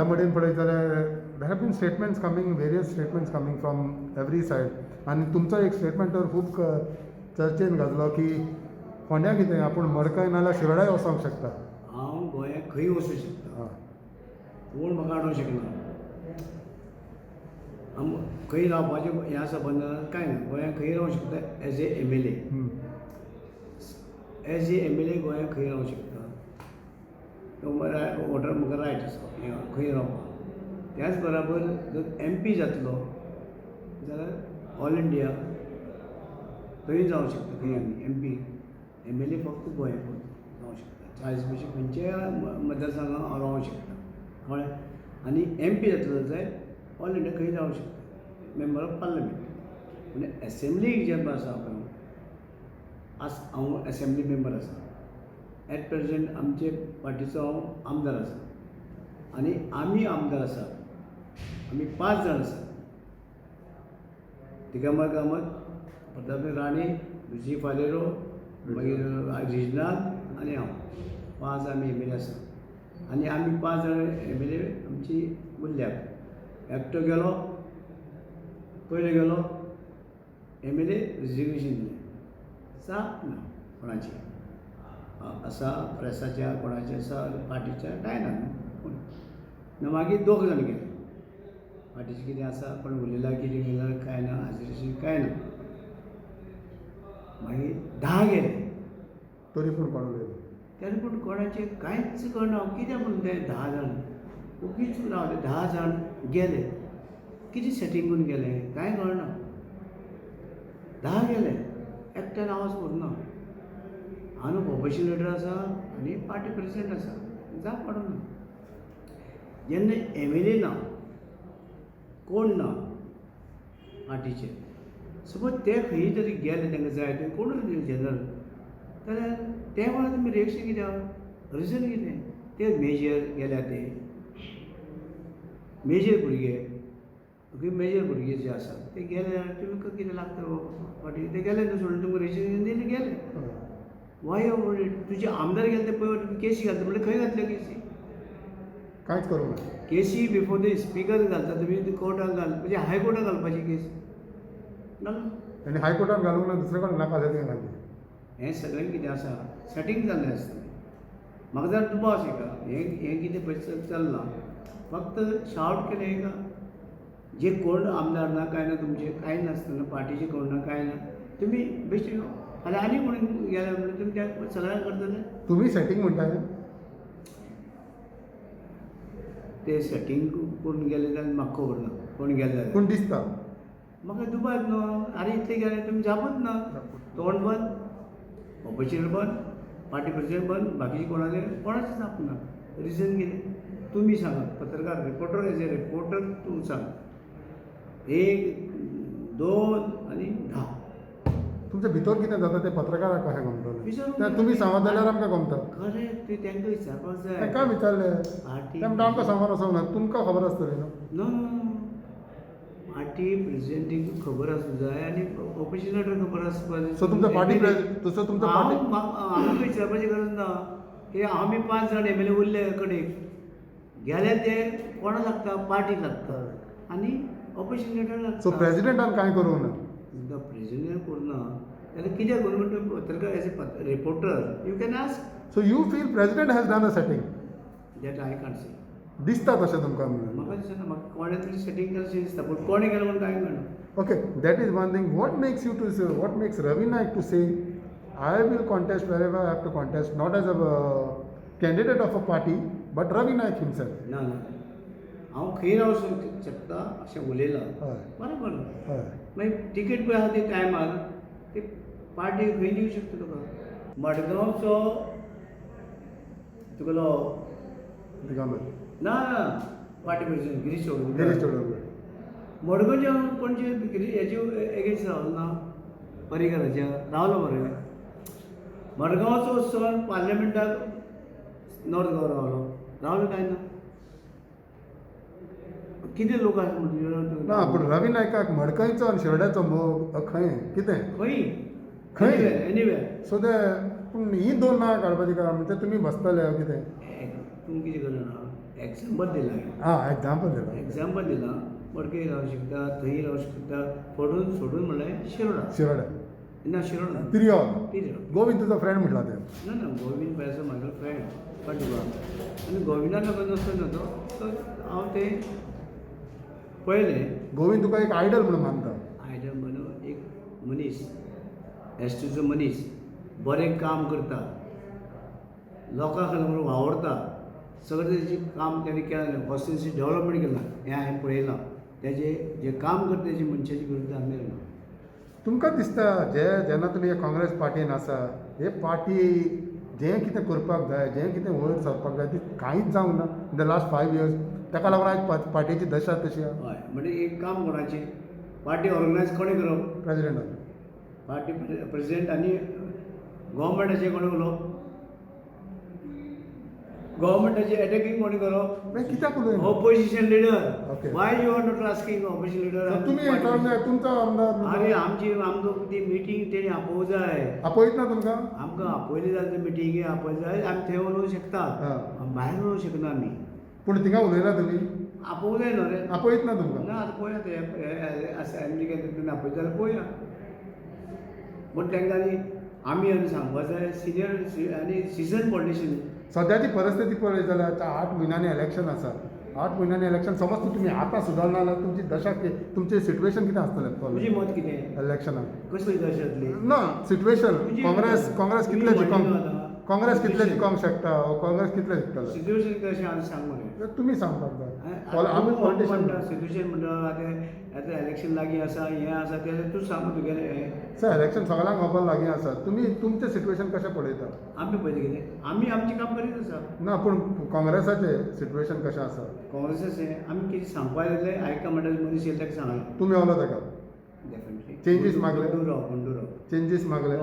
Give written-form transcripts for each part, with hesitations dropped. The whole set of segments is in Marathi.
घडामोडीन पळयत जाल्यार there have been statements coming, various statements coming from every side. आनी तुमचो एक स्टेटमेंट तर खूब चर्चेन घातलो की फोंड्या कितें आपूण मडकय नाल्यार शिरोडाय वचोंक शकता. हांव गोंयांत खंय वचूंक शकता, कोण म्हाका हाडूंक शकना. खंय रावपाचें हें आसा बंधन कांय ना. गोंयांत खंय रावंक शकता as a MLA. As a MLA गोंयांत खंय रावंक शकता. वॉटर म्हाका रायट आसा खंय रावपाक. त्याच बराबर जर MP जातलो जाल्यार ऑल इंडिया थंय जावंक शकता. खंय आमी MP MLA फक्त गोंयांत रावंक शकता. 40 खंयच्याय मतदारसंघांत हांव रावंक शकता. कळ्ळें. आनी MP जातलो जाल्यार ऑल इंडिया खंय रावंक शकता. मेंबर ऑफ पार्लमेंट म्हणजे एसेंब्लीक जे आसा पळय, हांव एसेंब्ली मेंबर आसा. एट प्रेजेंट आमचे पार्टीचो हांव आमदार आसा. आनी आमी आमदार आसा, आमी 5 जाण आसा. तिगामार कामत, प्रताप राणे, विजय फालेरो, मागीर रिजनाल आनी हांव 5 आमी MLA आसा. आनी आमी 5 जाण MLA आमची उरल्यात. एकटो गेलो, पयलो गेलो MLA रिजिग्नेशन दिलें. जाप ना कोणाची आसा, प्रेसाच्या कोणाच्या आसा, पार्टीच्या कांय ना. मागीर 2 जाण गेले. पार्टीचें कितें आसा, कोण उलयला कितें गेला कांय ना, हाजीर कांय ना. मागीर 10 गेले. तरी पूण कोण उलयलो तरी पूण कोणाचें कांयच कळना. कितें म्हणून ते 10 जाण उगीच रावले. 10 जाण गेले. कितें सेटींग करून गेले कांय कळना. 10 गेले, एकट्यान आवाज करूना. हांव ऑपोजिशन लिडर आसा आनी पार्टी प्रेसिडेंट आसा. जाप पडना. जेन्ना MLA ना, कोण ना पार्टीचे, सपोज ते खंय तरी गेले, तांकां जाय ते कोणूच जनरल, जाल्यार त्या वेळार तुमी रिएक्शन कितें आहा, रिजन कितें. ते मेजर गेल्या, ते मेजर मेजर भुरगे जे आसा ते गेले, तुमकां कितें लागता पार्टी. ते गेले न्हू सोडून, तुमकां रिजिग्नेशन दिलें, गेले. वाय तुजे आमदार गेले ते पळय केसी घालता म्हणजे खंय घातल्यो केसी. कांयच करूंक ना. केसी बिफोर द स्पीकर घालता तुमी कोर्टाक म्हणजे हायकोर्टाक घालपाची केस ना. आनी हायकोर्टान घालूंक ना, दुसरे कडेन नाका जाल्यार घालली. हें सगळें कितें आसा सेटींग जाल्लें आसता. म्हाका जर दुबाव शिका हें कितें पळय चल्लां. फक्त शावट केलें हें का जे कोण आमदार ना कांय ना, तुमचे कांय नासतना पार्टीचे कोण ना कांय ना, तुमी बेश्टे फाल्यां आनी कोण गेले म्हणजे तुमी त्या सगळ्यांक करतले. तुमी सेटींग म्हणटाय. ते सेटींग करून गेले जाल्यार म्हाका खबर ना कोण गेले जाल्यार. पूण दिसता म्हाका दुबाव न्हू. आरे इतले गेले तुमी जापत ना. तोंड बंद, ऑपोजिशन बंद, पार्टी प्रेसिडेंट बंद, बाकीचे कोणाले कोणाचें जाप ना. रिजन कितें तुमी सांगात. पत्रकार रिपोर्टर एज ए रिपोर्टर तूं सांग. 1, 2 आनी 10 तुमच्या भितर कितें जाता ते पत्रकाराक कशें विचारूंक गमतलें. तें तुमी सांगत जाल्यार आमकां गमता. खरें ते तांकां विचारपाक जाय. तांकां विचारलें पार्टी तें म्हणटा आमकां सांगून वचोंक ना. तुमकां खबर आसतली न्हू. नो पार्टी प्रेसिडेंटीक खबर आसूंक जाय आनी ऑपोजिशनाक खबर आसपाक जाय. सो तुमचो पार्टी तसो तुमचो पार्टी हांव विचारपाची गरज ना की आमी 5 जाण MLA उरले कडेक गेले, ते कोणा लागता, पार्टी लागता आनी ऑपोजिशन लिडर लागता. सो प्रेसिडेंटान कांय करूंक ना. प्रेसिडेंट करना जाल्यार कित्याक करून म्हणटा पत्रकार as a reporter you can ask. So you feel president has done a setting. That I can't say. दिसता तशें तुमकां. म्हाका दिसना. म्हाका कोणें तरी सेटींग केलें दिसता, पूण कोणें केलें म्हणून कांय कळना. Okay, that is one thing. What makes you to say, what makes Ravi Naik to say, I will contest wherever I have to contest, not as a candidate of a party, but Ravi Naik himself. ना हांव खंय रावंक शकता अशें उलयलां. हय. बरोबर. हय. मागीर तिकेट पळय आहा ते टायमार ते पार्टी खंय दिवंक शकता तुका. मडगांवचो तुगेलो दिगंबर. ना पार्टी प्रेसिडेंट गिरीश गिरीश चौधरी. चोडकर. मडगांवच्या कोणचे हेजे एगेन्स्ट रावलो ना, पर्रीकराच्या रावलो मरे. मडगांवचो वचून पार्लमेंटाक नॉर्थ गोवा रावलो काय ना. कितें लोक आसा म्हणजे ना पूण रवी नायकाक मडकयचो आनी शिरोड्याचो मोग खंय कितें खंय खंय एनीवेर. सो ते पूण ही 2 नांवां काडपाची कारण म्हणजे तुमी बसतले कितें. तूं कितें करना एग्जाम्पल दिला हां एक्झाम्पल दिला एग्जाम्पल दिला मडकय रावू शकता थंय रावू शकता फोडून सोडून म्हणल्यार शिरोडा शिरोड्या ना शिरोडा तिरियोल तिरियोल गोविंद तुजो फ्रेंड म्हटला ते ना ना गोविंद पळय म्हाजो फ्रेंड कटिवा आनी गोविंदान लागून असो नव्हतो तर हांव ते पळयलें गोविंद तुका एक आयडल म्हणून मानता आयडल म्हणून एक मनीस एसटीचो मनीस बरें काम करता लोकां खातीर वावरता सगळें तेजें काम तेणें केलें कॉन्स्टिट्युन्सी डेव्हलपमेंट केलां हें हांवें पळयलां तेजें जें काम करता तेजी मनशाची विरुद्ध आमी ना तुमकां दिसता जेन्ना तुमी काँग्रेस पार्टीन आसा हे पार्टी जें कितें करपाक जाय जें कितें वयर सरपाक जाय ती कांयच जावंक ना इन द लास्ट 5 years ताका लागून आयज पार्टीची दशा कशी आहा हय म्हणजे एक काम कोणाचें पार्टी ऑर्गनायज कोणें करप प्रेजिडेंटान पार्टी प्रेसिडेंट आनी गव्हर्मेंटाचें कोणें उलोवप गव्हर्मेंटाचें अटॅकिंग कोणें करप मागीर कित्याक उलयना opposition leader Okay. Why you are not asking opposition leader तुमी तुमचो आमदार अरे आमची आमकां ती मिटींग तेणी आपोवं जाय आपयत ना तुमकां आमकां आपयली जाल्यार मिटींगे आपयली जाय आमी थंय उलोवंक शकता हां. भायर उलोवंक शकना आमी पूण थिंगा उलयना तुमी आपोवं जाय न्हू रे आपयत ना तुमकां ना आतां पळोवया ते असेंब्लीक आपयता जाल्यार पळोवया पूण तांकां आमी सांगपाक जाय सिनियर आनी सिजन पॉलिटिशियन सद्याची परिस्थिती पळयत जाल्यार आतां 8 म्हयन्यांनी इलेक्शन आसा 8 म्हयन्यांनी इलेक्शन समज तुमी आतां सुदारना जाल्यार तुमची दशा तुमचें सिट्युएशन कितें आसतलें तुजें मत कितें इलेक्शनाक कसली दशा जातली ना सिट्युएशन तुजी- काँग्रेस तुजी कितले म्हणणी जिखोंक आतां. काँग्रेस कितले सिट्युएशन. जिखोंक शकता काँग्रेस कितले जिखतले सिच्युएशन कशें आसा सांग मरे तुमी सांगपाक जाय आमी पॉलिटिशन सिच्युएशन म्हणटा आतां इलेक्शन लागीं आसा हें आसा तें तूं सांग तुगेलें सर इलेक्शन सगळ्यांक खबर लागीं आसा तुमी तुमचें सिट्युएशन कशें पळयता आमी पळयता कितें आमी आमचें काम करीत आसा ना पूण काँग्रेसाचें सिट्युएशन कशें आसा काँग्रेसाचें आमी कितें सांगपा येतले हायकमांडाचे मनीस येयले ताका सांगलें तुमी आवला ताका डेफिनेटली Changes मागले? गुंडूराव चेंजीस मागले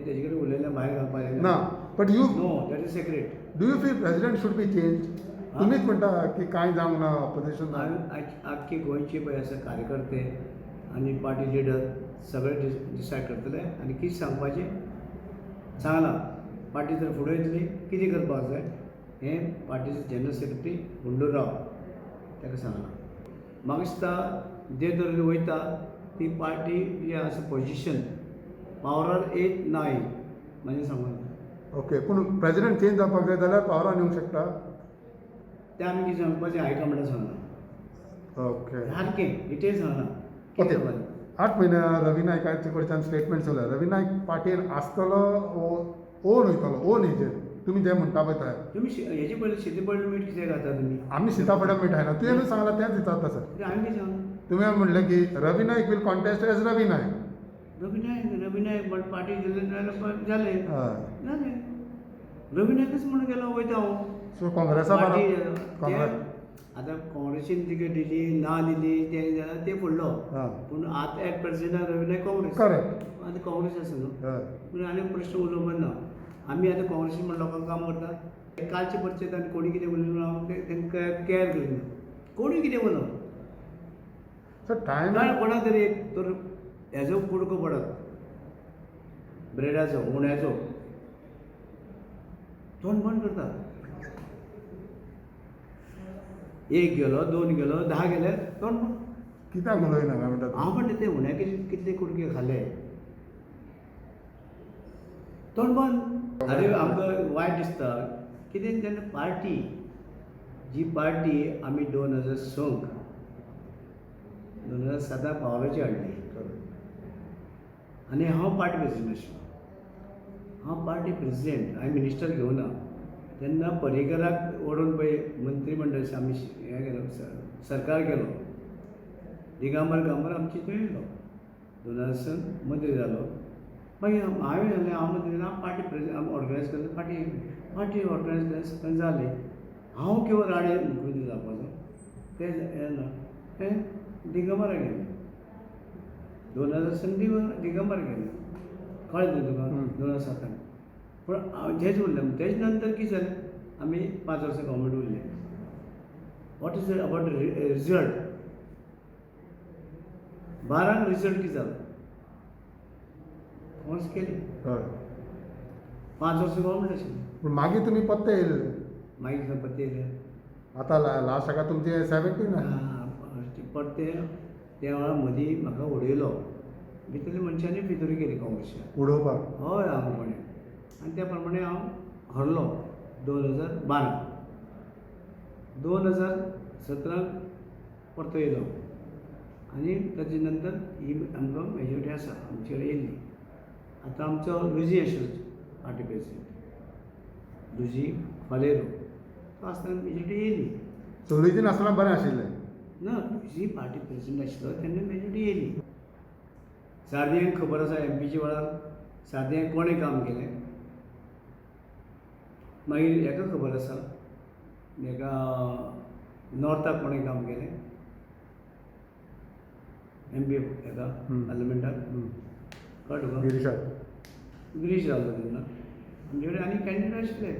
तेजे कडेन उलयलें भायर घालपाक ना but you know that is secret do you feel president should be change तुमीच म्हणटा की कांय जावंक ना ऑपोजिशन आख्खे गोंयचे पळय आसा कार्यकर्ते आनी पार्टी लिडर सगळे डिसायड करतले आनी कितें सांगपाचें सांगलां पार्टी जर फुडें येतली कितें करपाक जाय हें पार्टीचे जनरल सेक्रेटरी गुंडूराव ताका सांगलां म्हाका दिसता जे तरेन वयता ती पार्टी जी आसा पोजिशन पावरार येत ना म्हणजे सांगून ओके पूण प्रेसिडेंट चेंज जावपाक जाय जाल्यार पावरान येवंक शकता तें आमी कितें सांगपाचें हायकमांडाक सांगलां ओके सारकें डिटेल सांगलां ओके कितें करपाचें 8 म्हयन्या रवी नायकाचे कडच्यान स्टेटमेंट चयला रवी नायक पार्टीन आसतलो ओन वयतलो ओन हेजेर तुमी जे म्हणटा पळय थंय तुमी हेजे पयलीं शेती पडलें मीठ कितें खाता तुमी आमी सिताफळ्या मिठायना तुवें सांगला तेंच दितात सर कितें हांवें कितें सांगलां तुवें म्हणलें की रवी Naik will contest age Ravi Naik Ravi Naik म्हण पार्टी दिलें जाल्यार जालें हय जालें रवी नायकच म्हणून गेलो वयता हांव सो काँग्रेसा पार्टी काँग्रेस आतां काँग्रेसीन तिकेट दिली ना दिली तें जाल्यार तें फुडलो हां पूण आतां eight president Ravi Naik Congress correct आतां काँग्रेस आसा न्हू हय पूण आनी प्रश्न उलोवप ना आमी आतां काँग्रेसीन म्हण लोकांक काम करता कालचे परचे तांणी कोणी कितें उलयलें हांव तेंकां कॅर करिना कोणी कितें उलोवप सर टायम काय कोणा तरी एक तर हेजो कुडको पडत ब्रेडाचो उण्याचो तोंड बंद करता एक गेलो 2 गेलो 10 गेले तोंड बंद कित्याक उलयना काय म्हणटा हांव म्हणटा ते उण्याचे कितले कुडके खाले तोंड बंद अरे आमकां वायट दिसता कितें तेन्ना पार्टी जी पार्टी आमी 2006 2007 पावराची हाडली आनी हांव पार्टी प्रेसिडेंट आशिल्लो हांव पार्टी प्रेसिडेंट हांवें मिनिस्टर घेवना तेन्ना पर्येकराक ओडून पळय मंत्री मंडळ आमी हें केलो सरकार केलो दिगांबर गांबर आमची थंय येयलो 2000 मंत्री जालो मागीर हांवें जालें हांव मंत्री जालें हांव पार्टी प्रेसिडेंट ऑर्गनायज केलो पार्टी ऑर्गनायज केलें जालें हांव किंवा राणे मुख्यमंत्री जावपाचो तें हें ना तें दिगंबरा गेलें 2000 दिगंबर गेलें कळ्ळें न्हू तुका 2007 पूण तेच उरलें तेज नंतर कितें जालें आमी 5 वर्सां गव्हर्मेंट उरलें what is about result 12 result कितें जालो काँग्रेस केली हय 5 वर्सां गव्हर्मेंट आशिल्लें पूण मागीर तुमी पत्ते येयले मागीर गणपती येयले आतां लास्ट हाका तुमचे 17 ना परते त्या वेळा मदीं म्हाका उडयलो भितरल्या मनशांनी भितरूय गेली काँग्रेसीन उडोवपाक हय हांव आनी त्या प्रमाणे हांव हरलो 2012 2017 परतो येयलो आनी ताजे नंतर ही आमकां मेजॉरिटी आसा आमचे कडेन येयल्ली आतां आमचो लुजी आशिल्लो पार्टी प्रेसिडेंट लुजी फालेरो तो आसतना मेजॉरिटी येयली सोलुजीन आसतना बरें आशिल्लें ना लुजी पार्टी प्रेसिडेंट आशिल्लो तेन्ना मेजॉरिटी येयली सार्दियांक खबर आसा एमपीच्या वेळार सार्दियांक कोणें काम केलें मागीर हेका खबर आसा हेका नॉर्थाक कोणें काम केलें एमपी हेका पार्लमेंटाक कळ्ळें तुका गिरीशाक गिरीश जाल्लो तेन्ना आमचे कडेन आनी कॅन्डिडेट आशिल्ले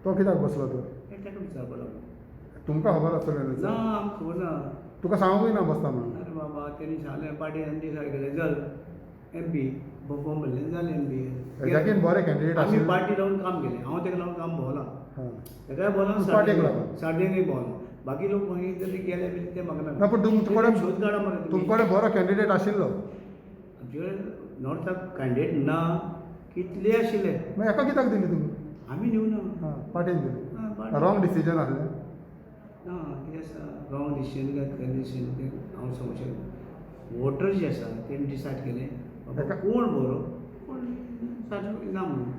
तो कित्याक बसलो तो ताका विचारपाक लागलो तुमकां खबर आसतलें ना आमकां खबर ना तुका सांगूंकय ना बसता म्हणून अरे बाबा तेणी सांगलें पार्टी डिसायड केलें चल एमपी फॉर्म भरलें जालें एमपी हेज्याकीन बरे कॅन्डिडेट आमी आशिल्ले पार्टी लावन काम केलें हांव ताका लावन काम भोंवलां हां ताकाय भोंवलां पार्टेक लागून. सार्डेंकय भोंवलां बाकी लोक मागीर जरी गेले बी ते म्हाका ना पूण तुमचे कडेन शोध काडा मरे तुमचे कडेन बरो कॅन्डिडेट आशिल्लो आमचे कडेन नॉर्थाक कॅन्डिडेट ना कितले आशिल्ले मागीर हेका कित्याक दिली तुमी आमी दिवना हां पार्टेन दिली हां, पार्टी. रॉंग डिसिजन आसलें ना कितें आसा रॉंग डिसिजन काय खरें डिसिजन तें हांव सांगूंक शकना वोटर जे आसा तेणी डिसायड केलें बाबा ताका- कोण बरो कोण सारको ना म्हणून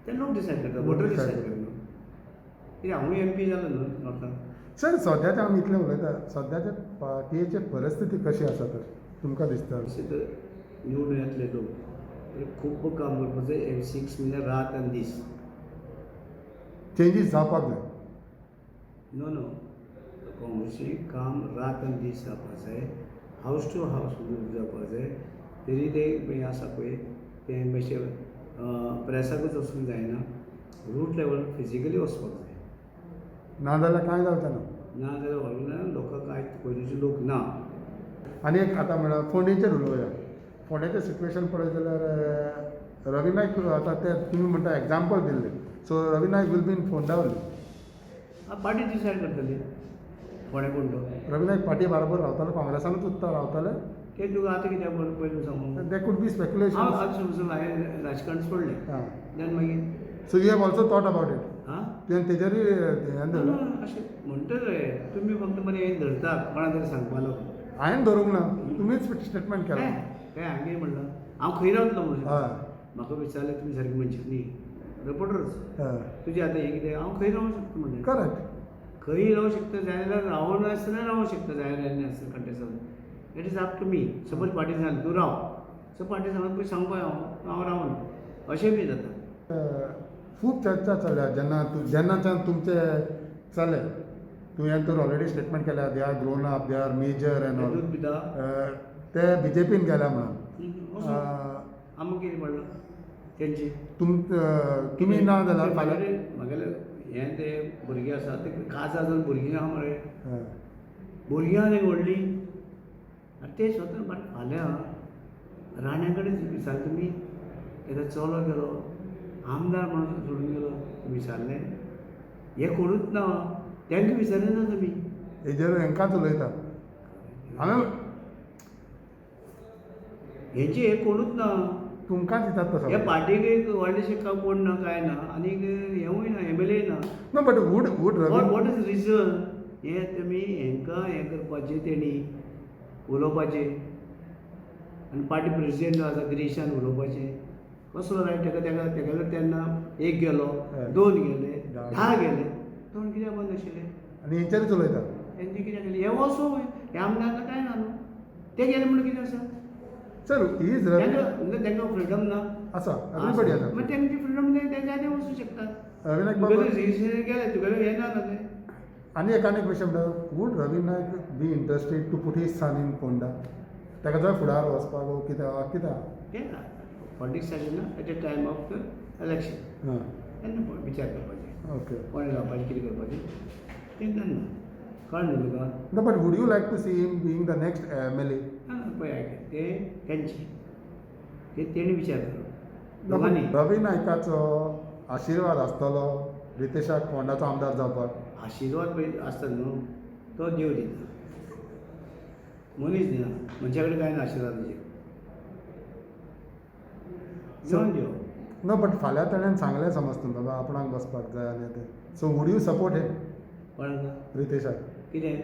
ते लोक डिसायड करता वोटर decide डिसायड करता. करना कित्याक हांवूय एमपी जालो न्हू नॉर्थाक सर सद्याचे आमी इतलें उलयता सद्याचे पार्टयेची परिस्थिती कशी आसा तर तुमकां दिसता अशें तर निवडून येतले लोक तर खूब काम करपाचें हे 6 म्हयने रात आनी दीस चेंजीस जावपाक जाय नो नो काँग्रेसीक काम रात आनी दीस जावपाक जाय हावस टू हावस जावपाक जाय तरी ते हें आसा पळय तें मातशें प्रेसाकूच वचूंक जायना रूट लेवल फिजिकली वचपाक जाय नाजाल्यार कांय जावचें ना ना जाल्यार व्हडले लोकांक कांय पयलींचे लोक ना आनी एक आतां म्हणल्यार फोंडेचेर उलोवया फोंडेचें सिट्युएशन पळयत जाल्यार रवी नायक आतां ते तुमी म्हणटा एग्जाम्पल दिल्लें so Ravi Naik will be in Ponda only party decide करतली कोणे कोण तो रवी नायक पार्टी बरोबर रावताले काँग्रेसानूच उत्ता रावताले ते तुका आतां कित्याक पयलीं सांगू दे कूड बी हांव स्पेक्युलेशन आतां समजून हांवें राजकारण सोडलें हां देन मागीर so you have also thought about it हां तुवें तेजेरूय हें धरलें अशें म्हणटा रे तुमी फक्त मरे हें धरतात कोणा तरी सांगपा लागून हांवें धरूंक ना तुमीच स्टेटमेंट केला काय हांवें कितें म्हणलां हांव खंय रावतलो म्हणून हय म्हाका विचारलें तुमी सारकी मनशां न्ही रिपोर्टरच हय तुजें आतां हें कितें हांव खंय रावूंक शकता म्हणलें करेक्ट खंय रावूंक शकता जाय जाल्यार रावूं नासतना रावूंक शकता जाय नासतना contest it is up to me suppose party सांगलें तूं राव सो पार्टी सांगत पळय सांग पळय हांव रावना अशें बी जाता खूब चर्चा चल्ल्या जेन्नाच्यान तुमचे चले तुवें तर ऑलरेडी स्टेटमेंट केल्या they are grown up they are major and all दूद पिता ते बीजेपीन गेल्या म्हणून आमकां कितें पडलां तेंची तुमी ना जाल्यार फाल्यां म्हागेलें हें ते भुरगीं आसा ते खास आजून भुरगीं आहा मरे हय. भुरगीं आहा न्ही व्हडलीं आनी ते स्वता फाल्यां राण्या कडेन विचार तुमी एकदा चलो गेलो आमदार म्हणून सोडून गेलो विचारलें हें कोणूच ना तांकां विचारलें ना तुमी हेजेर हेंकांच उलयता हांवें हेंचे हे कोणूच ना तुमकांच दितात तसो ह्या पार्टीक एक व्हडलेशें कोण ना कांय ना आनीक हेंवूय ना एमएलए ना no but would Ravi what is reason हें तुमी हेंकां हें करपाचें तेणी उलोवपाचें आनी पार्टी प्रेसिडेंट जो आसा गिरीशान उलोवपाचें कसलो रायट तेका तेन्ना एक गेलो हय. 2 गेले 10 10 गेले दोन कित्याक बंद आशिल्ले आनी हेंचेरूच उलयता तेंचे कित्याक गेले हे वचो हे आमदार कांय ना न्हू ते गेले म्हणून कितें आसा सर इज रवी तांकां फ्रिडम ना आसा एवरीबडी आसा मग तेंची फ्रिडम ते जाय ते वचूं शकतात रवी नायक तुगेले बाबा रिजिस्ट्रेशन केलें तुगेलें हें ना ते आनी एक विशय म्हणटा would Ravi Naik be interested to put his son in Ponda ताका जर फुडार वचपाक वो कित्याक पॉलिटिक्स ना at a time of the election हां तेन्ना विचार करपाचें ओके कोणें जावपाचें कितें करपाचें तें जाणा कळ्ळें न्हू तुका no but would you like to see him being the next MLA पळय आयक ते तेंची ते तेणी विचार करो दोगांनी रवी नायकाचो आशिर्वाद आसतलो रितेशाक फोंडाचो आमदार जावपाक आशिर्वाद पळय आसता न्हू तो देव दिता मनीस दिना मनशा कडेन कांय ना आशिर्वादाचेर देवान दिवप. नो बट फाल्यां ताणें सांगलें समज तूं बाबा आपणाक बसपाक जाय आनी तें सो वूड यू सपोर्ट हिम कोणाक रितेशाक कितें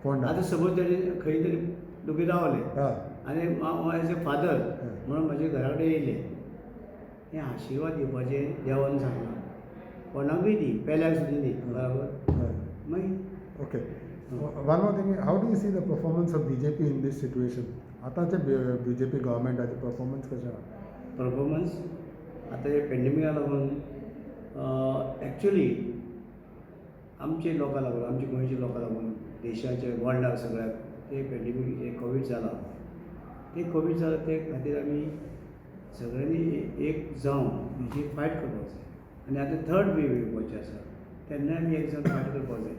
फोंडा आतां सपोज तेणें खंय तरी दोगी रावले हय आनी हांव एज ए फादर म्हणून म्हज्या घरा कडेन येयले हें आशिर्वाद दिवपाचें देवान सांगलां कोणाकूय दी पेल्याक सुद्दां दी बराबर हय मागीर okay one more thing how do you see the performance of BJP in this situation आतांचे BJP गव्हर्मेंटाचे परफॉर्मन्स कशें आहा परफॉर्मन्स आतां हे पेंडेमिका लागून एक्चुली आमचे लोकां लागून आमच्या गोंयच्या लोकां लागून देशाच्या वर्ल्डाक सगळ्याक ते पेंडेमीक जे कोवीड जाला ते कोवीड जाला ते खातीर आमी सगळ्यांनी एक जावन ही फायट करपाक जाय आनी आतां थर्ड वेव येवपाचें आसा तेन्ना आमी एक जावन फायट करपाक जाय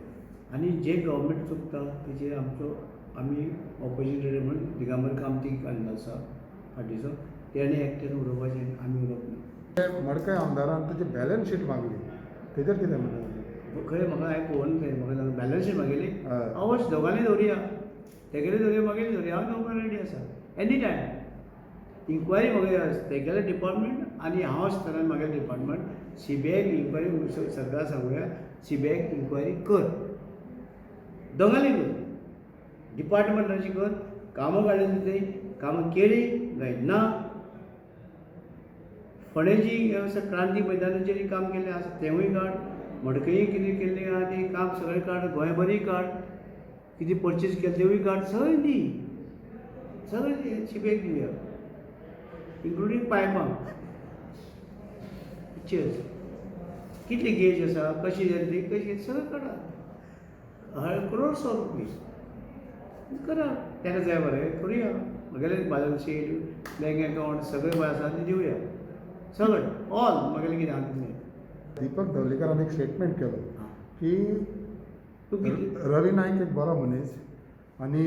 आनी जे गव्हर्मेंट चुकता तेचेर आमी ऑपोजिट म्हणून दिगंबर कामती काडलो आसा फाटीचो तेणे एकट्यान उडोवपाचें आमी उडोवप ना. मडकय आमदारान तुजी बॅलन्स शीट मागली तेजेर कितें म्हणटा खंय म्हाका हांवें पळोवन थंय म्हाका बॅलन्स शीट मागयली हय. अवश्य दोगांनी दवरुया तेगेले दवरुया मागीर दवरुया हांव दवरपाक रेडी आसा एनी टायम इन्क्वायरी मागया तेगेले डिपार्टमेंट आनी हांव आसतना म्हागे डिपार्टमेंट CBI इन्क्वायरी सरकार सांगुया CBI इन्क्वायरी कर दोगांनी कर डिपार्टमेंटाची कर कामां काडली थंय कामां केली काय ना फोंडेची क्रांती मैदानाचेर काम केलें आसा तेंवूय काड मडकई कितें केल्लें आहा तें काम सगळें काड गोंयभरय काड कितें परचेज केलें तेवूय काड सगळें दी सगळें CBI दिवया इन्क्लुडींग पायपां पिक्चर्स कितली गेज आसा कशी जाली ती कशी सगळें काडा करोड्स ऑफ रुपीज करा तेका जाय बरें करुया म्हगेले बॅलन्स शीट बँक अकावंट सगळें पळय आसा तें दिवया सगळें ऑल म्हगेलें कितें आहा तें दीपक धवलीकरान एक स्टेटमेंट केलो की तूं कितें रवी नायक एक बरो मनीस आनी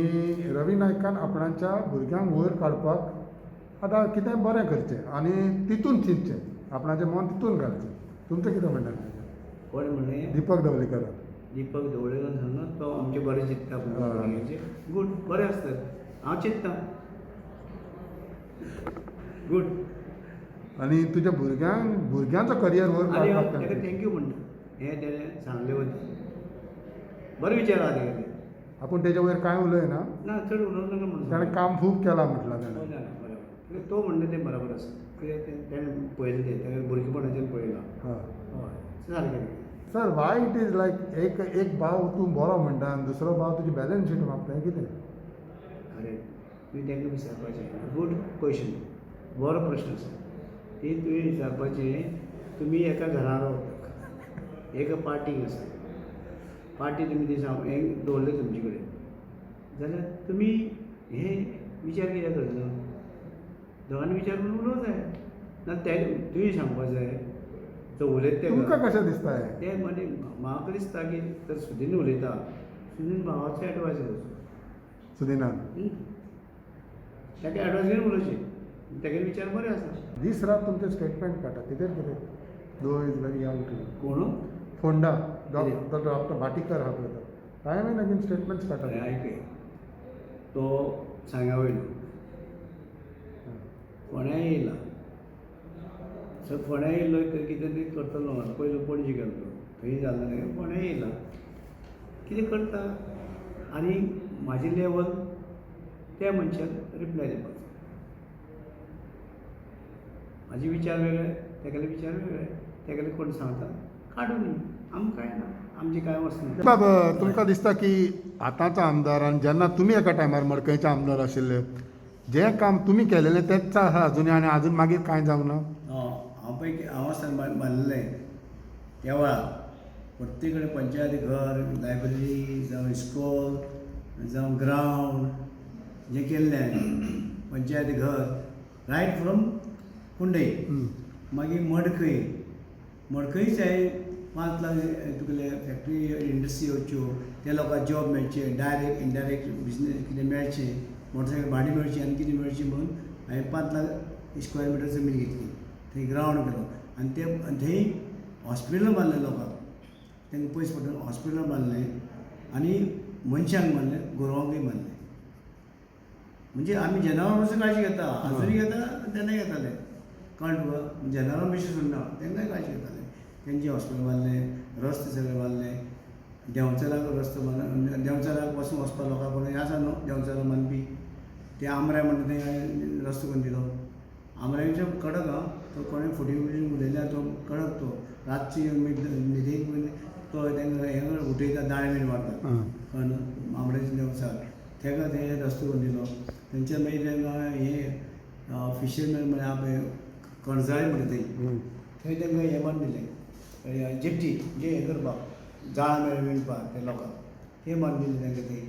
रवी नायकान आपणाच्या भुरग्यांक वयर काडपाक आतां कितें बरें करचें आनी तितून चिंतचें आपणाचें मन तितून घालचें तुमचें कितें म्हणटा कोण म्हणलें दीपक धवलीकरान दीपक ढवळेकर सांगा तो आमचे बरें चिंतता भुरग्यांचे गूड बरें आसता हांव चिंतता गूड आनी तुज्या भुरग्यांचो करियर वयर आनी हांव काडपाक ताका थँक्यू म्हणटा हें तेणें सांगले वता बरें विचार आहा तेगेले आपूण तेजे वयर कांय उलयना ना चड उलोवंक नाका म्हणून ताणें काम खूब केलां म्हटलां हय ताणें जालें बरोबर तो म्हणटा तें बरोबर आसा कित्याक तेणें पळयलें तें तेणें भुरगेपणाच्यान पळयलां हय हय सारकें sir why it is like एक भाव तूं बरो म्हणटा आनी दुसरो भाव तुजी बॅलन्स शीट मागता हें कितें खरें तुवें तांकां विचारपाचें गूड क्वेश्चन बरो प्रश्न आसा ती तुवें विचारपाचें तुमी एका घरा रावतात एका पार्टीक आसा पार्टी तुमी ती हें दवरलें तुमचे कडेन जाल्यार तुमी हें विचार कित्याक करता दोगांनी विचार करून उलोवंक जाय ना तुवें सांगपाक जाय तो उलयता तुमकां तेका कशें दिसता हें तें म्हणजे म्हाका दिसता की तर सुदीन उलयता सुदीन भावाचो एडवायस घेवचो सुदिनान ताका एडवायस घेवन उलोवचें तेगे विचार बरे आसा दीस रात तुमचें स्टेटमेंट काडटा कितें कितें दो इज व्हेरी यंग टू कोण फोंडा कितें? डॉक्टर भाटीकर आहा पळय तो कांय नवीन स्टेटमेंट्स काडटा खरें आयकय तो सांग्या वयलो फोंड्या येयला सो फोंड्या येयलो तर कितें तरी करतलो पयलो पणजे गेलो थंय जालें ना फोंड्या येयला कितें करता आनी म्हाजी लेवल त्या मनशाक रिप्लाय दिवपाचो म्हाजे विचार वेगळे तेगेले विचार वेगळे तेगेले कोण सांगता काडून आमकां कांय ना आमचें कांय वचना बाबा तुमकां दिसता की आतांचो आमदार आनी जेन्ना तुमी एका टायमार मडकयचे आमदार आशिल्ले जें काम तुमी केलेलें तेंच आसा अजुनूय आनी आजून मागीर कांय जावंक ना हांव आसतना बांदलेलें त्या वेळार प्रत्येक कडेन पंचायती घर लायब्ररी जावं इस्कॉल जावं ग्रावंड जें केल्लें हांवें पंचायती घर रायट फ्रॉम कुंडय मागीर मडकयच हांवें 5 लाख तुगेले फॅक्टरी इंडस्ट्री येवच्यो त्या लोकांक जॉब मेळचे डायरेक्ट इनडायरेक्ट बिजनेस कितें मेळचें मोटरसायकल भाडी मेळची आनी कितें मेळची म्हणून हांवें 5 लाख स्क्वेअर मिटर जमीन घेतली थंय ग्रावंड केलो आनी ते थंय हॉस्पिटल बांदलें लोकांक तांकां पयस पडून हॉस्पिटल बांदलें आनी मनशांक बांदलें गोरवांकूय बांदलें. म्हणजे आमी जनावरां पासून काळजी घेता, आजुनूय घेता तेन्नाय घेताले. कळ्ळें तुका, जनावरां बेश्टी सोडना, तेन्नाय काळजी घेताले. तेंचे हॉस्पिटल बांदलें, रस्ते सगळे बांदले, देंवचाराक रस्तो बांदलो. देंवचाराक पासून वचपा लोकांक कोण हें आसा न्हू देंवचारा बांदपी, ते आमराय म्हणटा थंय रस्तो करून दिलो. आमराईच्या कडक हा, तो कोणें फुटी उलयल्यार तो कडक तो रातची न्हिदेक बीन तो तांकां हें उठयता, दाळे बीन मारता. कळ्ळें न्हू, आमराईचे देंवचार ताका थंय रस्तो करून दिलो. थंयच्यान मागीर तांकां हें फिशरमॅन म्हळ्यार पळय कणसाळे म्हणटा थंय तांकां हें बांदून दिलें, जेट्टी जे हें करपाक जाळ विणपाक ते लोकांक तें बांदून दिलें तांकां थंय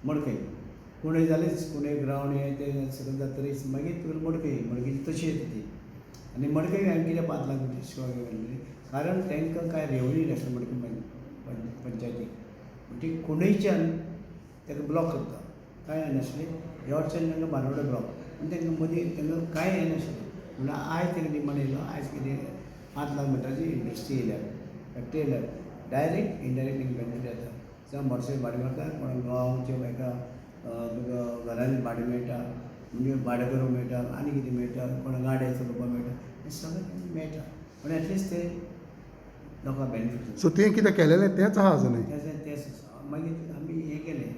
मडकय. कुणय जालीच, कुणय ग्रावंड हें तें सगळें जातरीच मागीर मडकेची तशी येता ती. आनी मडकय हांवें कित्याक 5 लाख शिवाय घातली, कारण तांकां कांय रेवन्यू नासलें मडके पंचायतीक. म्हणजे कुणयच्यान ताका ब्लॉक करता, कांय नासलें. ह्या वटच्यान तांकां बांदोड्या ब्लॉक आनी तांकां मदीं तांकां कांय हें नासलें. म्हणल्यार आयज तांकां डिमांड येयलो, आयज कितें 5 लाख मिटराची इंडस्ट्री येयल्या, फॅक्टरी येयल्या, डायरेक्ट इनडायरेक्ट तांकां बेनिफीट जाता. जावं मोटरसायकल भाडें मारता, कोणाक गांवांच्या हाका तुका घरांनी भाडें मेळटा, म्हणजे भाडें करूंक मेळटा, आनी कितें मेळटा, कोणाक गाडये चलोवपाक मेळटा, हें सगळें मेळटा. पूण एटलिस्ट ते लोकांक बेनिफीट. सो तुवें कितें केलेलें तेंच आहा अजुनूय. तेच मागीर आमी हें केलें.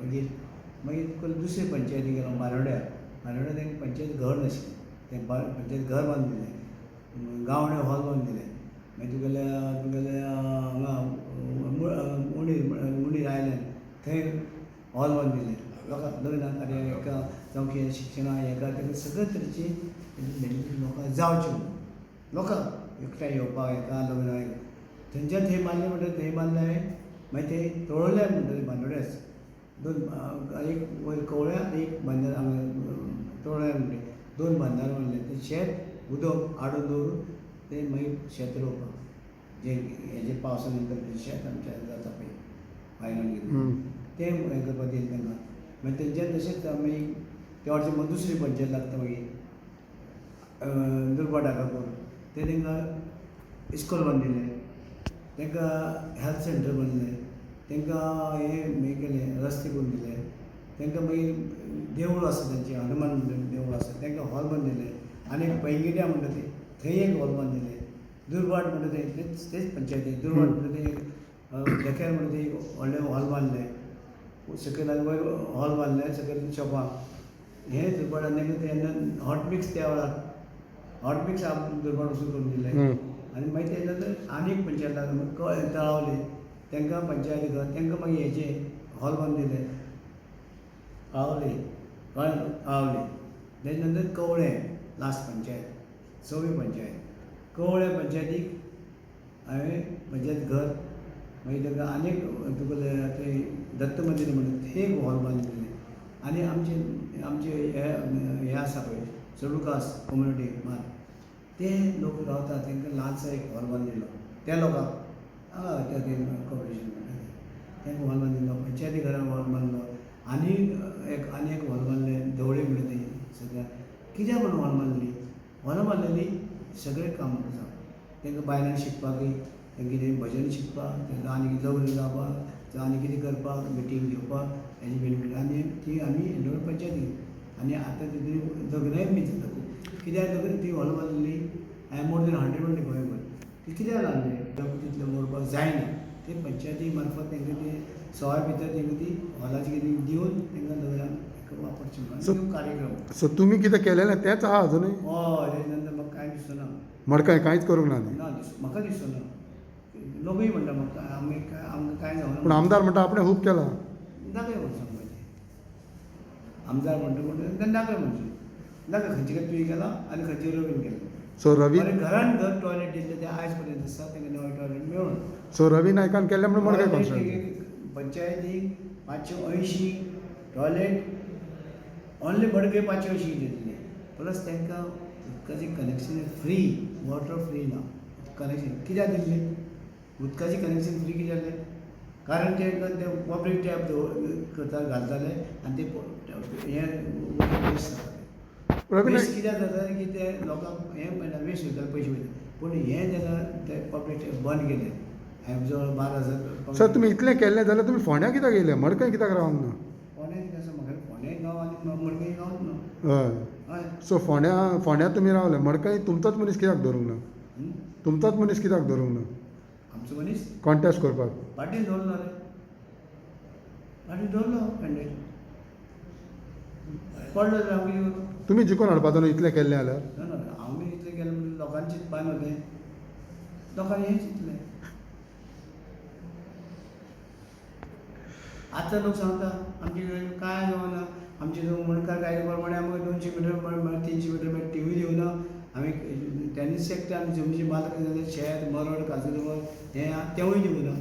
मागीर दुसरे पंचायती गेलो बारोड्या तांकां पंचायत घर नाशिल्लें, तें पंचायत घर बांदून दिलें, गांवडे हॉल बांदून दिलें. मागीर तुगेले हांगा मुंडीर आयलँड थंय हॉल बांदून दिलें. लोकांक लग्ना कार्याक हेका जावं शिक्षणाक हेका ताका सगळे तरेची बेनिफीट लोकांक जावचें म्हणून. लोकांक एकठांय येवपाक हेका लग्नाक थंयच्यान थंय बांदलें म्हणटा थंय बांदलें हांवें. मागीर ते तळवल्यार म्हणटा ते बांदोड्याच एक वयर कवळ्या आनी एक बांदार तळवल्यार म्हणटा 2 बांदार बांदले. ते शेत उदक आडून दवरून ते मागीर शेत रोवपाक जे हेजे पावसा नंतर शेत आमच्या जाता पळय भायल्यान कितें तें हें करपाक दिलें तांकां. मागीर तेंच्यान तशेंच मागीर त्या वटची मागीर दुसरी पंचायत लागता मागीर दुर्बा डाकापूर, ते तांकां इस्कॉल बांदिल्लें, तांकां हेल्थ सेंटर बांदलें, तांकां हें केलें रस्ते करून दिले. तांकां मागीर देवूळ आसा तेंचें हनुमान देवूळ आसा तांकां हॉल बांदिल्लें. आनी एक पैंगिड्या म्हणटा ते थंय एक हॉल बांदिल्लें. दुर्बाट म्हणटा तेच पंचायती दुर्बाट म्हणटा ते डेक्यार म्हणटा ते एक व्हडलें हॉल बांदलें. सकयल वयर हॉल बांदलें, सकयल शॉपां. हें दुर्बाटान तांकां तेन्ना हॉट मिक्स त्या वेळार हॉट मिक्स दुर्बाट वसूल करून दिलें. आनी मागीर तेन्ना नंतर आनी एक पंचायत तळावली तांकां पंचायती घर तांकां मागीर हेजें हॉल बांदून दिलें. आवली तेजे नंतर कवळे लास्ट पंचायत 6वी पंचायत. कवळे पंचायतीक हांवें पंचायत घर मागीर ताका आनीक तुगेले ते दत्त मंदिर म्हणटा थंय एक हॉल बांदून दिलें. आनी आमचे हे आसा पळय शेड्यूल कास्ट कम्युनिटी मात ते लोक रावता तांकां ल्हानसो एक हॉल बांदून दिलो. त्या लोकांक त्या कॉर्पोरेशन तांकां हॉल बांदून दिलो. पंचायती घरान हॉल बांदलो. आनी एक हॉल बांदलें धवळे म्हणटा थंय सगळ्या. कित्याक म्हणून हॉल बांदली? हॉलां बांदलेली सगळें काम आसा तांकां बायलांक शिकपाकूय, तांकां कितें भजन शिकपाक, तांकां आनी कितें लग्न जावपाक जावं आनी कितें करपाक मिटींग घेवपाक हेजी बेनिफीट. आनी ती आमी इंडोर पंचायती. आनी आतां तितून लग्नय बी जाता खूब. कित्याक लग्न ती हॉल बांदलेली हांवें मोर देन 100 म्हणटा गोंयभर. ती कित्याक लागलें? तितलें मोडपाक जायना. ते पंचायती मार्फत तांकां ती सवाय भितर तांकां ती हॉलाची कितें दिवन तांकां लग्नाक वापरचें म्हणून कार्यक्रम. सो तुमी कितें केलेलें तेंच आहा अजुनूय. हय तेजे नंतर म्हाका कांय दिसना. मडकाय कांयच करूंक ना न्ही. ना म्हाका दिसना. लोकूय म्हणटा म्हाका आमकां कांय जावना. पूण आमदार म्हणटा आपणें खूब केलां. नाका म्हणटा आमदार म्हणटा नाका म्हणचे नाका खंयचे तुवें केला आनी खंयचे रवीन केला. सो रवी घरान घर टॉयलेट दिल्लें तें आयज पर्यंत आसा तांकां नवें टॉयलेट मेळून. सो रवी नायकान केल्लें म्हणून मडकाय कॉन्स्टिट्युएंसी पंचायतीक 580 टॉयलेट ओन्ली मडकय 580 दिल्ले. प्लस तांकां उदकाचें कनेक्शन फ्री, वॉटर फ्री ना. कनेक्शन कित्याक दिल्लें? उदकाचें कनेक्शन फ्री कित्याक जालें? कारण ते पब्लीक टॅप करता घालताले आनी ते हें वेस्ट जातालें. वेस्ट कित्याक जाता की ते लोकांक हें मेळना वेस्ट वयताले पयशे वयता. पूण हें जेन्ना ते पब्लीक टॅप बंद केलें हांवें जवळ 12,000 सर तुमी इतलें केल्लें जाल्यार तुमी फोंड्या कित्याक येयले मडकय कित्याक रावंक ना फोंड्या कितें आसा म्हाका फोंड्या गांव आनी मडकय गांवच न्हू हय हय सो फोंड्या तुमी रावले मडकय तुमचोच मनीस कित्याक धरूंक ना हं? तुमचोच मनीस कित्याक धरूंक ना आमचो मनीस कॉन्टेस्ट करपाक पाटील दवरलो रे पाटील दवरलो कॅन्डिडेट पडलो जाल्यार हांव कितें करूं तुमी जिखून हाडपाचो न्हू इतलें केल्लें जाल्यार ना ना हांव इतलें केलें म्हणजे लोकांचें चिंतपा न्हू तें लोकांनी हें चिंतलें आतां लोक सांगता आमचे कडेन कांय जावना आमचे जो मणकार कार्यक्रम म्हणे आमकां 200 मिटर 300 मिटर टी व्ही दिवना आमी टॅनीस सेक्टर आमी जमनीचे मालक शेत मरड काजू हें तेंवूय दिवना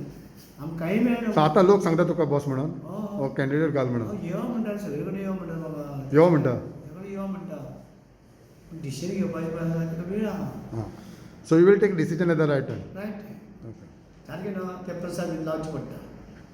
आमकां काही मेळना सो आतां लोक सांगता तुका बॉस म्हणून हय. हो कॅन्डिडेट घाल म्हणून यो म्हणटा सगळे कडेन यो म्हणटा म्हाका यो म्हणटा सगळे यो म्हणटा डिसिजन घेवपाचें पळय आसा ताका वेळ आहा हां so you will take decision at the right time right okay सारकें न्हू ते प्रसाद लावचे पडटा